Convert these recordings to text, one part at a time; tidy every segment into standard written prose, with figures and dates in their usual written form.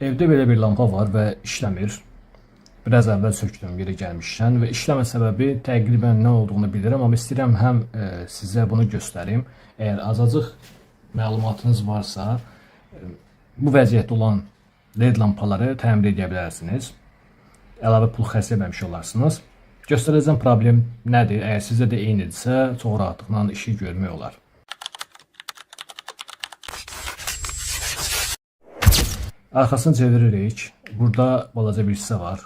Evdə belə bir lampa var və işləmir. Biraz əvvəl sökdüm geri gəlmişkən və işləmə səbəbi təqribən nə olduğunu bilirəm, amma istəyirəm həm sizə bunu göstərim. Əgər azacıq məlumatınız varsa, bu vəziyyətdə olan LED lampaları təmir edə bilərsiniz. Əlavə pul xərcləməmiş olarsınız. Göstərəcəm problem nədir? Əgər sizdə də eynidirsə, çox rahatlıqla işi görmək olar. Arxasını çeviririk. Burada balaca bir hissə var.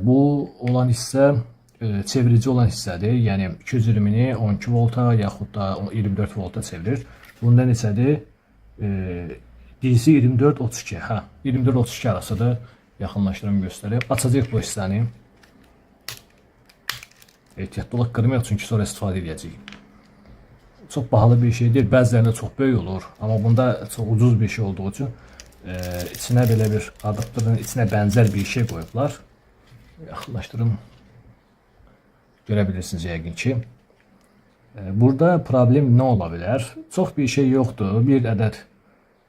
Bu olan hissə çevirici olan hissədir. Yəni 220-ni 12 volta yaxud da 24 volta çevirir. Bunda neçədir? DC 24-32. Hə, 24-32 arasıdır. Yaxınlaşdırım göstərib. Açacaq bu hissəni. Ehtiyatlı olaq qırmayaq, çünki sonra istifadə edəcəyik. Çox bahalı bir şey deyil. Bəzilərində çox böyük olur. Amma bunda çox ucuz bir şey olduğu üçün içinə belə bir adaptörün içinə bənzər bir şey qoyublar. Yaxınlaşdırım. Görə bilirsiniz yəqin ki. Burada problem nə ola bilər? Çox bir şey yoxdur. Bir ədəd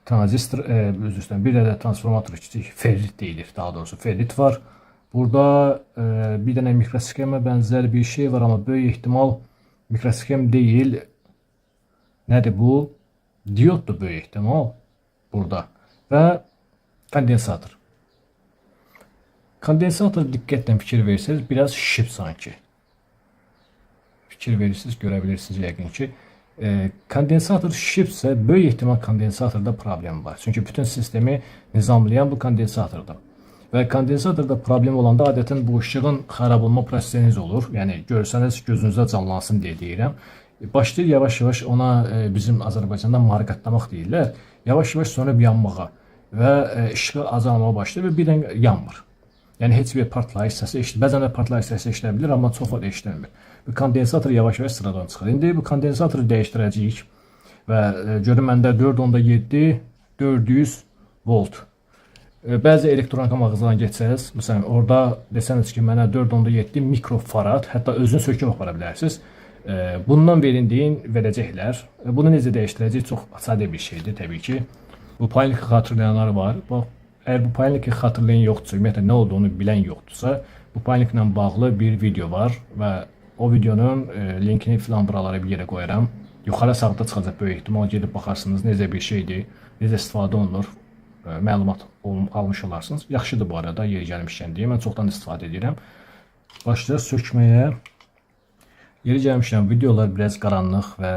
tranzistor, bir ədəd transformator kiçik ferrit deyilir, daha doğrusu ferrit var. Burada bir dənə mikrosxemə bənzər bir şey var, amma böyük ehtimal mikrosxem deyil. Nədir bu? Dioddur böyük ehtimal burada. Və kondensator. Kondensator diqqətlə fikir verirsiniz, biraz şişib sanki. Fikir verirsiniz, görə bilirsiniz yəqin ki. Kondensator şişibsə, böyük ehtimal kondensatorda problem var. Çünki bütün sistemi nizamlayan bu kondensatordur. Və kondensatorda problem olanda adətən bu işığın xarab olma prosesiniz olur. Yəni görsəniz gözünüzdə canlansın deyə deyirəm. Başlayır yavaş-yavaş ona bizim Azərbaycanda marqatlamaq deyirlər. Yavaş-yavaş sönüb yanmağa və işığı azalmağa başlayır və birdən yanmır. Yəni heç bir partlayış səsi eşidilir. Bəzən də partlayış səsi eşidilə bilir, amma çox vaxt eşidilmir. Bu kondensator yavaş-yavaş sıradan çıxır. İndi bu kondensatoru dəyişdirəcəyik və görün məndə 4.7 400 volt. Bəzi elektronika mağazalarına getsəniz, məsələn, orada desəniz ki, mənə 4.7 mikrofarad, hətta özünü söküb apara bilərsiniz. Bundan verin deyin, verəcəklər. Bunu necə dəyişdirəcək? Çox sadə bir şeydir təbii ki. Bu paylıqı xatırlayanlar var. Bax, əgər bu paylıqı xatırlayan yoxdursa, ümumiyyətlə nə olduğunu bilən yoxdursa, bu paylıqla bağlı bir video var və o videonun linkini filan buralara bir yerə qoyaram. Yuxarı sağda çıxacaq böyük ehtimal, gedib baxarsınız necə bir şeydir, necə istifadə olunur, məlumat almış olarsınız. Yaxşıdır bu arada, yeri gəlmişkən deyə mən çoxdan istifadə edirəm. Başlayaq sökməyə. Yeri gəlmişkən videolar biraz qaranlıq və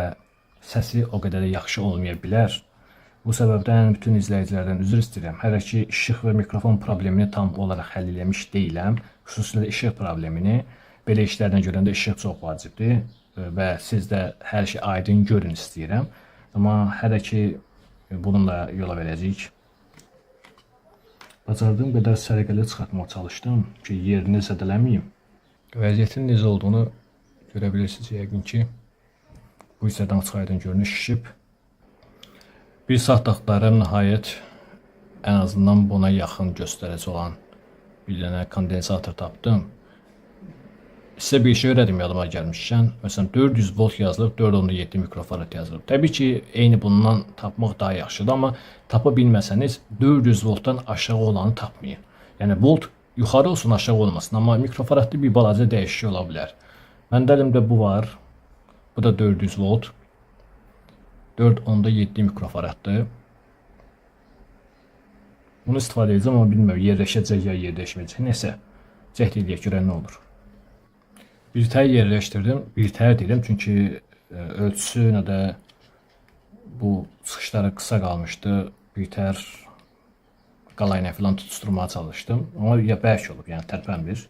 səsi o qədər də yaxşı olmaya bilər. Bu səbəbdən bütün izləyicilərdən üzr istəyirəm. Hələ ki, işıq və mikrofon problemini tam olaraq həll eləmiş deyiləm. Xüsusilə işıq problemini. Belə işlərdən görəndə işıq çox vacibdir və siz də hər şey aydın görün istəyirəm. Amma hələ ki, bununla yola verəcəyik. Bacardığım qədər səliqəli çıxartmağa çalışdım ki, yerini zədələməyim. Vəziyyətin necə olduğunu görə bilirsiniz yəqin ki. Bu hissədən çıxaydın görünür, şişib. Bir saat axtarım, nəhayət ən azından buna yaxın göstərici olan bir dənə kondensator tapdım. Sizə bir şey öyrədim yadıma gəlmişkən. Məsələn 400 volt yazılıb, 4.7 mikrofarad yazılıb. Təbii ki, eyni bundan tapmaq daha yaxşıdır, amma tapa bilməsəniz 400 voltdan aşağı olanı tapmayın. Yəni volt yuxarı olsun, aşağı olmasın, amma mikrofaradda bir balaca dəyişiklik ola bilər. Məndə əlimdə bu var. Bu da 400 volt. 4.7 mikrofaraddır. Bunu istifadə edəcəm, amma bilmirəm yerləşəcək ya yerləşməyəcək. Nəsə, cəhd edək görən nə olur. Birtəhər yerləşdirdim. Birtəhər deyirəm, çünki ölçüsü nə də bu çıxışları qısa qalmışdı. Birtəhər qalayla filan tutuşturmaya çalışdım. Amma ya bərk olub, yəni tərpənmir.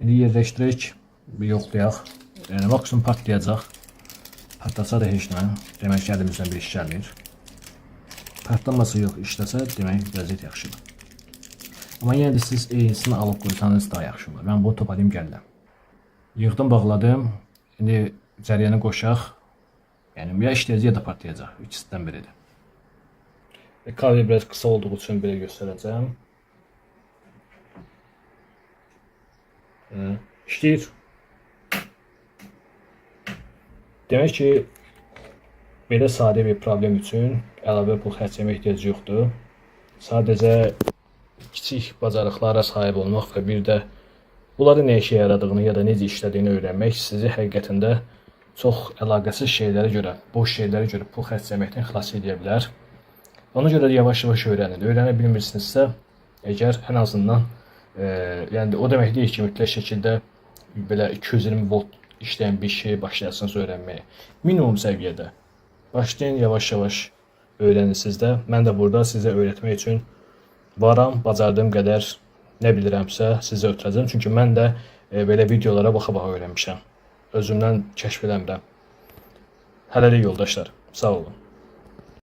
İndi yerləşdirək, bir yoxlayaq. Yəni maksimum partlayacaq. Partlasa da heç nə. Demək ki, əlimizdən bir iş gəlmir. Partlamasa yox, işləsə demək vəziyyət yaxşıdır. Amma yenə də siz eynisini alıb qoysanız daha yaxşı olur. Mən bunu topladım gəldim. Yığdım, bağladım. İndi cəryanı qoşaq. Yəni ya işləyəcək ya da partlayacaq. İkisindən biridir. Kabel biraz qısa olduğu üçün belə göstərəcəm. İşləyir. Demək ki, belə sadə bir problem üçün əlavə pul xərcləmə ehtiyacı yoxdur. sadəcə kiçik bacarıqlara sahib olmaq və bir də bunların nə işə yaradığını ya da necə işlədiyini öyrənmək sizi həqiqətən də çox əlaqəsiz şeylərə görə, boş şeylərə görə pul xərcləməkdən xilas edə bilər. Ona görə də yavaş-yavaş öyrənin. Öyrənə bilmirsinizsə, əgər ən azından yəni o demək deyil ki, mütləq şəkildə belə 220 volt işləyən bir şey başlayasınız öyrənməyə. Minimum səviyyədə başlayın, yavaş-yavaş öyrənirsiniz də. Mən də burada sizə öyrətmək üçün varam, bacardığım qədər nə bilirəmsə sizə ötürəcəm. Çünki mən də belə videolara baxa-baxa öyrənmişəm. Özümdən kəşf eləmirəm. Hələlik yoldaşlar, sağ olun.